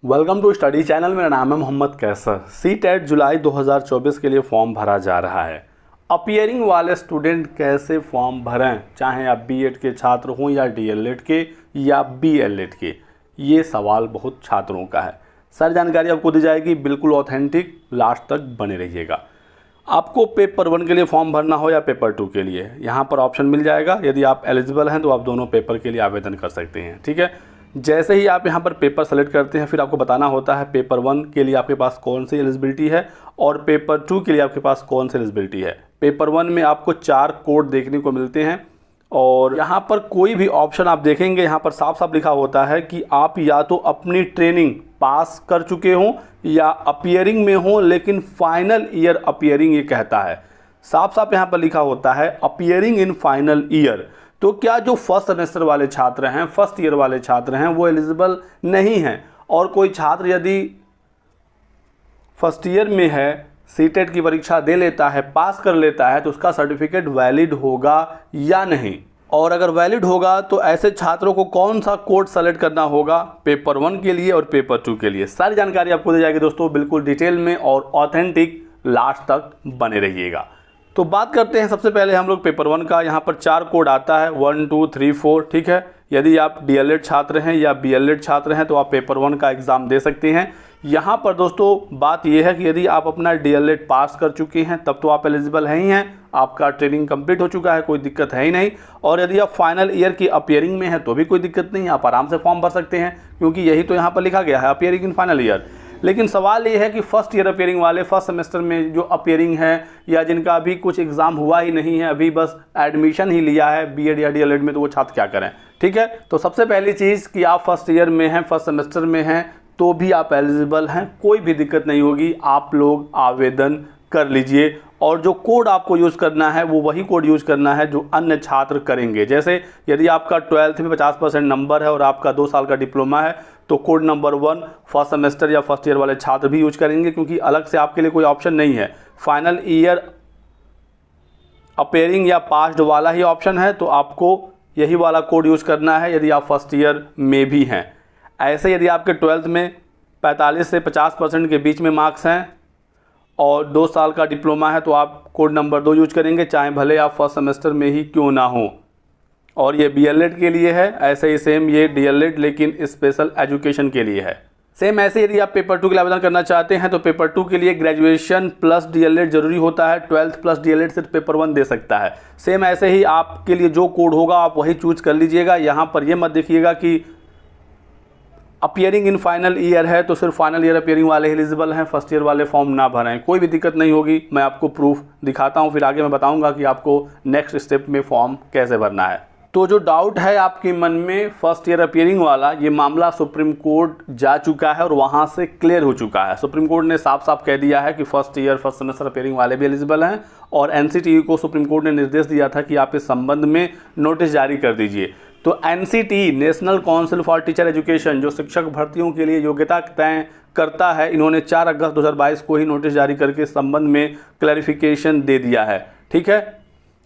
Welcome to study channel. मेरा नाम है मोहम्मद कैसर। सीटेट जुलाई 2024 के लिए फॉर्म भरा जा रहा है। अपीयरिंग वाले स्टूडेंट कैसे फॉर्म भरें, चाहे आप बीएड के छात्र हों या डीएलएड के या बीएलएड के, ये सवाल बहुत छात्रों का है। सारी जानकारी आपको दी जाएगी, बिल्कुल ऑथेंटिक, लास्ट तक बने रहिएगा। आपको पेपर 1 के लिए फॉर्म भरना हो या पेपर 2 के लिए, यहाँ पर ऑप्शन मिल जाएगा। यदि आप एलिजिबल हैं तो आप दोनों पेपर के लिए आवेदन कर सकते हैं। ठीक है, जैसे ही आप यहाँ पर पेपर सेलेक्ट करते हैं, फिर आपको बताना होता है पेपर 1 के लिए आपके पास कौन सी एलिजिबिलिटी है और पेपर 2 के लिए आपके पास कौन सी एलिजिबिलिटी है। पेपर 1 में आपको 4 कोड देखने को मिलते हैं और यहाँ पर कोई भी ऑप्शन आप देखेंगे, यहाँ पर साफ साफ लिखा होता है कि आप या तो अपनी ट्रेनिंग पास कर चुके हों या अपीयरिंग में हों, लेकिन फाइनल ईयर अपीयरिंग ये कहता है। साफ साफ यहाँ पर लिखा होता है अपीयरिंग इन फाइनल ईयर। तो क्या जो फर्स्ट सेमेस्टर वाले छात्र हैं, फर्स्ट ईयर वाले छात्र हैं, वो एलिजिबल नहीं हैं? और कोई छात्र यदि फर्स्ट ईयर में है, सीटेट की परीक्षा दे लेता है, पास कर लेता है, तो उसका सर्टिफिकेट वैलिड होगा या नहीं? और अगर वैलिड होगा तो ऐसे छात्रों को कौन सा कोड सेलेक्ट करना होगा पेपर 1 के लिए और पेपर 2 के लिए, सारी जानकारी आपको दी जाएगी दोस्तों, बिल्कुल डिटेल में और ऑथेंटिक। लास्ट तक बने रहिएगा। तो बात करते हैं सबसे पहले हम लोग पेपर 1 का। यहाँ पर 4 कोड आता है, 1 2 3 4। ठीक है, यदि आप डीएलएड छात्र हैं या बीएलएड छात्र हैं तो आप पेपर 1 का एग्ज़ाम दे सकते हैं। यहाँ पर दोस्तों बात यह है कि यदि आप अपना डीएलएड पास कर चुके हैं तब तो आप एलिजिबल हैं ही हैं, आपका ट्रेनिंग कंप्लीट हो चुका है, कोई दिक्कत है ही नहीं। और यदि आप फाइनल ईयर की अपीयरिंग में हैं तो भी कोई दिक्कत नहीं, आप आराम से फॉर्म भर सकते हैं, क्योंकि यही तो यहाँ पर लिखा गया है, अपीयरिंग इन फाइनल ईयर। लेकिन सवाल ये है कि फर्स्ट ईयर अपीयरिंग वाले, फर्स्ट सेमेस्टर में जो अपीयरिंग है या जिनका अभी कुछ एग्ज़ाम हुआ ही नहीं है, अभी बस एडमिशन ही लिया है बीएड या डीएलएड में, तो वो छात्र क्या करें? ठीक है, तो सबसे पहली चीज़ कि आप फर्स्ट ईयर में हैं, फर्स्ट सेमेस्टर में हैं, तो भी आप एलिजिबल हैं, कोई भी दिक्कत नहीं होगी, आप लोग आवेदन कर लीजिए। और जो कोड आपको यूज़ करना है वो वही कोड यूज़ करना है जो अन्य छात्र करेंगे। जैसे यदि आपका 12th में 50% नंबर है और आपका 2 साल का डिप्लोमा है, तो कोड नंबर 1 फर्स्ट सेमेस्टर या फर्स्ट ईयर वाले छात्र भी यूज करेंगे, क्योंकि अलग से आपके लिए कोई ऑप्शन नहीं है। फाइनल ईयर अपीयरिंग या पास्ड वाला ही ऑप्शन है, तो आपको यही वाला कोड यूज़ करना है यदि आप फर्स्ट ईयर में भी हैं। ऐसे यदि आपके 12th में 45 से 50% के बीच में मार्क्स हैं और 2 साल का डिप्लोमा है, तो आप कोड नंबर 2 यूज करेंगे, चाहे भले आप फर्स्ट सेमेस्टर में ही क्यों ना हो। और ये बीएलएड के लिए है, ऐसे ही सेम ये डीएलएड लेकिन स्पेशल एजुकेशन के लिए है। सेम ऐसे यदि आप पेपर 2 के लिए आवेदन करना चाहते हैं तो पेपर 2 के लिए ग्रेजुएशन प्लस डीएलएड जरूरी होता है, 12th प्लस डीएलएड सिर्फ पेपर 1 दे सकता है। सेम ऐसे ही आपके लिए जो कोड होगा आप वही चूज कर लीजिएगा। यहाँ पर ये मत देखिएगा कि अपीयरिंग इन फाइनल ईयर है तो सिर्फ फाइनल ईयर अपीयरिंग वाले एलिजिबल हैं, फर्स्ट ईयर वाले फॉर्म ना भरें, कोई भी दिक्कत नहीं होगी। मैं आपको प्रूफ दिखाता हूँ, फिर आगे मैं बताऊँगा कि आपको नेक्स्ट स्टेप में फॉर्म कैसे भरना है। तो जो डाउट है आपके मन में फर्स्ट ईयर अपीयरिंग वाला, ये मामला सुप्रीम कोर्ट जा चुका है और वहाँ से क्लियर हो चुका है। सुप्रीम कोर्ट ने साफ साफ कह दिया है कि first year first semester appearing वाले भी एलिजिबल हैं और एनसीटीई को सुप्रीम कोर्ट ने निर्देश दिया था कि आप इस संबंध में नोटिस जारी कर दीजिए। तो NCTE, national council for teacher education, जो शिक्षक भर्तियों के लिए योग्यता तय करता है, इन्होंने 4 अगस्त 2022 को ही नोटिस जारी करके इस संबंध में क्लैरिफिकेशन दे दिया है। ठीक है,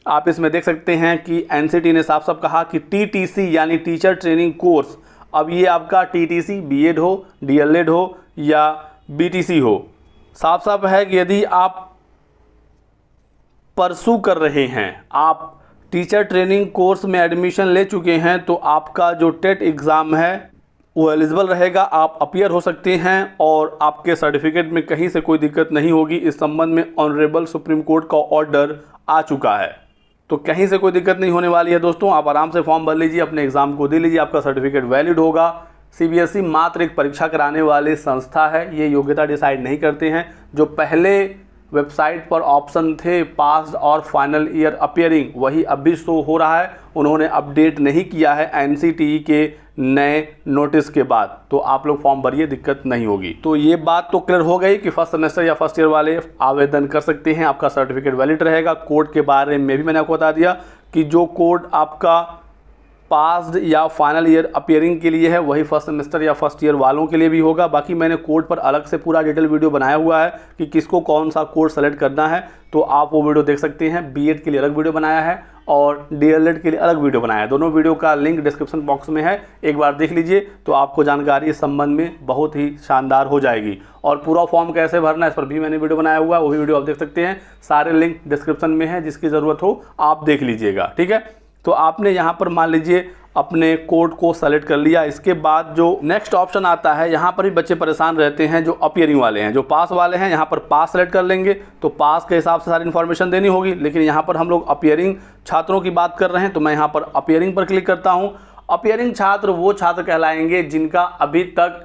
आप इसमें देख सकते हैं कि एनसीटीई ने साफ साफ कहा कि टीटीसी यानी टीचर ट्रेनिंग कोर्स, अब ये आपका टीटीसी बीएड हो, डीएलएड हो या बीटीसी हो, साफ साफ है कि यदि आप परसू कर रहे हैं, आप टीचर ट्रेनिंग कोर्स में एडमिशन ले चुके हैं, तो आपका जो टेट एग्ज़ाम है वो एलिजिबल रहेगा, आप अपीयर हो सकते हैं और आपके सर्टिफिकेट में कहीं से कोई दिक्कत नहीं होगी। इस संबंध में ऑनरेबल सुप्रीम कोर्ट का ऑर्डर आ चुका है, तो कहीं से कोई दिक्कत नहीं होने वाली है दोस्तों। आप आराम से फॉर्म भर लीजिए, अपने एग्ज़ाम को दे लीजिए, आपका सर्टिफिकेट वैलिड होगा। सीबीएसई मात्र एक परीक्षा कराने वाली संस्था है, ये योग्यता डिसाइड नहीं करते हैं। जो पहले वेबसाइट पर ऑप्शन थे पास्ड और फाइनल ईयर अपीयरिंग, वही अभी शो हो रहा है, उन्होंने अपडेट नहीं किया है एनसीटीई के नए नोटिस के बाद। तो आप लोग फॉर्म भरिए, दिक्कत नहीं होगी। तो ये बात तो क्लियर हो गई कि फर्स्ट सेमेस्टर या फर्स्ट ईयर वाले आवेदन कर सकते हैं, आपका सर्टिफिकेट वैलिड रहेगा। कोड के बारे में भी मैंने आपको बता दिया कि जो कोड आपका पास्ड या फाइनल ईयर अपीयरिंग के लिए है वही फर्स्ट सेमेस्टर या फर्स्ट ईयर वालों के लिए भी होगा। बाकी मैंने कोड पर अलग से पूरा डिटेल वीडियो बनाया हुआ है कि किसको कौन सा कोड सेलेक्ट करना है, तो आप वो वीडियो देख सकते हैं। बीएड के लिए अलग वीडियो बनाया है और डीएलएड के लिए अलग वीडियो बनाया है। दोनों वीडियो का लिंक डिस्क्रिप्शन बॉक्स में है, एक बार देख लीजिए तो आपको जानकारी इस संबंध में बहुत ही शानदार हो जाएगी। और पूरा फॉर्म कैसे भरना है इस पर भी मैंने वीडियो बनाया हुआ है, वो भी वीडियो आप देख सकते हैं। सारे लिंक डिस्क्रिप्शन में है, जिसकी ज़रूरत हो आप देख लीजिएगा, ठीक है। तो आपने यहाँ पर मान लीजिए अपने कोड को सेलेक्ट कर लिया। इसके बाद जो नेक्स्ट ऑप्शन आता है, यहाँ पर भी बच्चे परेशान रहते हैं जो अपीयरिंग वाले हैं। जो पास वाले हैं यहाँ पर पास सेलेक्ट कर लेंगे तो पास के हिसाब से सारी इन्फॉर्मेशन देनी होगी, लेकिन यहाँ पर हम लोग अपीयरिंग छात्रों की बात कर रहे हैं तो मैं यहाँ पर अपीयरिंग पर क्लिक करता हूँ। अपीयरिंग छात्र वो छात्र कहलाएंगे जिनका अभी तक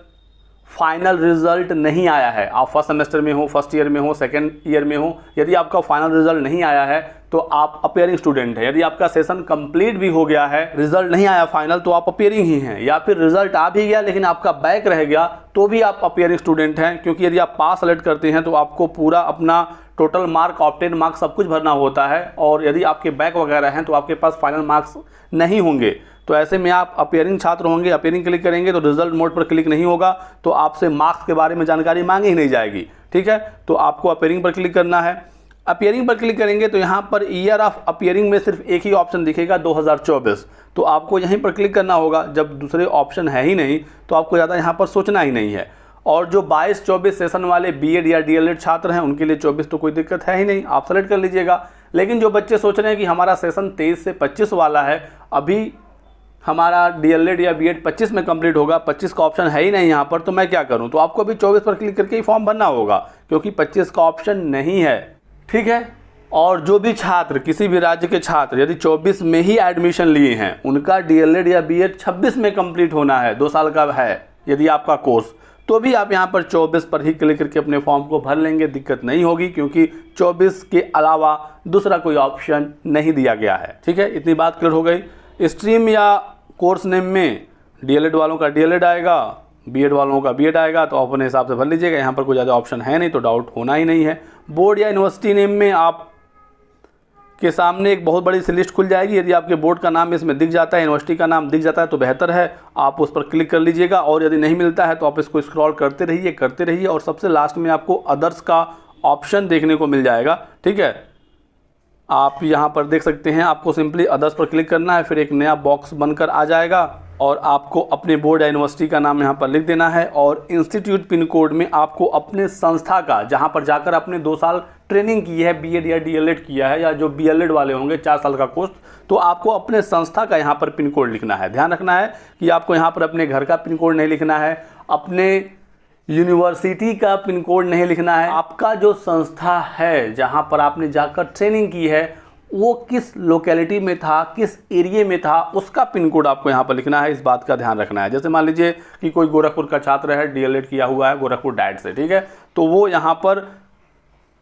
फाइनल रिजल्ट नहीं आया है। आप फर्स्ट सेमेस्टर में हो, फर्स्ट ईयर में हो, सेकेंड ईयर में हो, यदि आपका फाइनल रिजल्ट नहीं आया है तो आप अपीयरिंग स्टूडेंट हैं। यदि आपका सेशन कंप्लीट भी हो गया है, रिजल्ट नहीं आया फाइनल, तो आप अपीयरिंग ही हैं। या फिर रिजल्ट आ भी गया लेकिन आपका बैक रह गया तो भी आप अपीयरिंग स्टूडेंट हैं, क्योंकि यदि आप पास सेलेक्ट करते हैं तो आपको पूरा अपना टोटल मार्क, ऑब्टेन मार्क्स सब कुछ भरना होता है। और यदि आपके बैक वगैरह हैं तो आपके पास फाइनल मार्क्स नहीं होंगे। तो ऐसे में आप अपीयरिंग छात्र होंगे, अपीयरिंग क्लिक करेंगे तो रिजल्ट मोड पर क्लिक नहीं होगा, तो आपसे मार्क्स के बारे में जानकारी मांगी ही नहीं जाएगी, ठीक है। तो आपको अपीयरिंग पर क्लिक करना है। अपीयरिंग पर क्लिक करेंगे तो यहाँ पर ईयर ऑफ अपीयरिंग में सिर्फ एक ही ऑप्शन दिखेगा 2024, तो आपको यहीं पर क्लिक करना होगा। जब दूसरे ऑप्शन है ही नहीं तो आपको ज़्यादा यहाँ पर सोचना ही नहीं है। और जो 22-24 सेशन वाले बीएड या डीएलएड छात्र हैं उनके लिए 24 तो कोई दिक्कत है ही नहीं, आप सेलेक्ट कर लीजिएगा। लेकिन जो बच्चे सोच रहे हैं कि हमारा सेशन 23 से 25 वाला है, अभी हमारा डीएलएड या बीएड 25 में कंप्लीट होगा, 25 का ऑप्शन है ही नहीं यहाँ पर, तो मैं क्या करूँ? तो आपको अभी 24 पर क्लिक करके ही फॉर्म भरना होगा, क्योंकि 25 का ऑप्शन नहीं है, ठीक है। और जो भी छात्र, किसी भी राज्य के छात्र यदि 24 में ही एडमिशन लिए हैं, उनका डीएलएड या बीएड 26 में कंप्लीट होना है, 2 साल का है यदि आपका कोर्स, तो भी आप यहाँ पर 24 पर ही क्लिक करके अपने फॉर्म को भर लेंगे, दिक्कत नहीं होगी, क्योंकि 24 के अलावा दूसरा कोई ऑप्शन नहीं दिया गया है, ठीक है। इतनी बात क्लियर हो गई। स्ट्रीम या कोर्स नेम में डीएलएड वालों का डीएलएड आएगा, बीएड वालों का बीएड आएगा, तो अपने हिसाब से भर लीजिएगा। यहाँ पर कोई ज़्यादा ऑप्शन है नहीं तो डाउट होना ही नहीं है। बोर्ड या यूनिवर्सिटी नेम में आप के सामने एक बहुत बड़ी सी लिस्ट खुल जाएगी। यदि आपके बोर्ड का नाम इसमें दिख जाता है, यूनिवर्सिटी का नाम दिख जाता है तो बेहतर है, आप उस पर क्लिक कर लीजिएगा। और यदि नहीं मिलता है तो आप इसको स्क्रॉल करते रहिए और सबसे लास्ट में आपको अदर्स का ऑप्शन देखने को मिल जाएगा, ठीक है। आप यहाँ पर देख सकते हैं, आपको सिंपली अदर्स पर क्लिक करना है, फिर एक नया बॉक्स बनकर आ जाएगा और आपको अपने बोर्ड या यूनिवर्सिटी का नाम यहाँ पर लिख देना है। और इंस्टीट्यूट पिन कोड में आपको अपने संस्था का, जहाँ पर जाकर आपने 2 साल ट्रेनिंग की है, बीएड या डीएलएड किया है, या जो बीएलएड वाले होंगे 4 साल का कोर्स, तो आपको अपने संस्था का यहाँ पर पिन कोड लिखना है। ध्यान रखना है कि आपको यहाँ पर अपने घर का पिन कोड नहीं लिखना है, अपने यूनिवर्सिटी का पिन कोड नहीं लिखना है। आपका जो संस्था है जहाँ पर आपने जाकर ट्रेनिंग की है वो किस लोकेलिटी में था, किस एरिया में था, उसका पिन कोड आपको यहाँ पर लिखना है। इस बात का ध्यान रखना है। जैसे मान लीजिए कि कोई गोरखपुर का छात्र है, डीएलएड किया हुआ है गोरखपुर डाइट से, ठीक है, तो वो यहाँ पर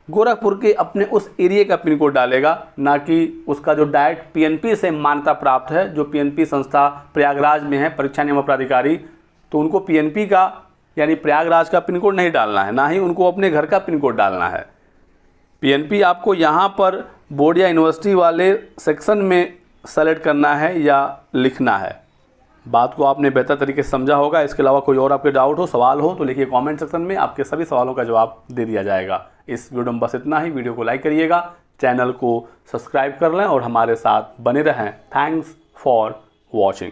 गोरखपुर के अपने उस एरिया का पिन कोड डालेगा, ना कि उसका जो डाइट पीएनपी से मान्यता प्राप्त है, जो पीएनपी संस्था प्रयागराज में है, परीक्षा नियमन प्राधिकारी, तो उनको पीएनपी का यानी प्रयागराज का पिन कोड नहीं डालना है, ना ही उनको अपने घर का पिन कोड डालना है। पीएनपी आपको यहाँ पर बोर्ड या यूनिवर्सिटी वाले सेक्शन में सेलेक्ट करना है या लिखना है। बात को आपने बेहतर तरीके से समझा होगा। इसके अलावा कोई और आपके डाउट हो, सवाल हो तो लिखिए कमेंट सेक्शन में, आपके सभी सवालों का जवाब दे दिया जाएगा। इस वीडियो में बस इतना ही। वीडियो को लाइक करिएगा, चैनल को सब्सक्राइब कर लें और हमारे साथ बने रहें। Thanks for watching.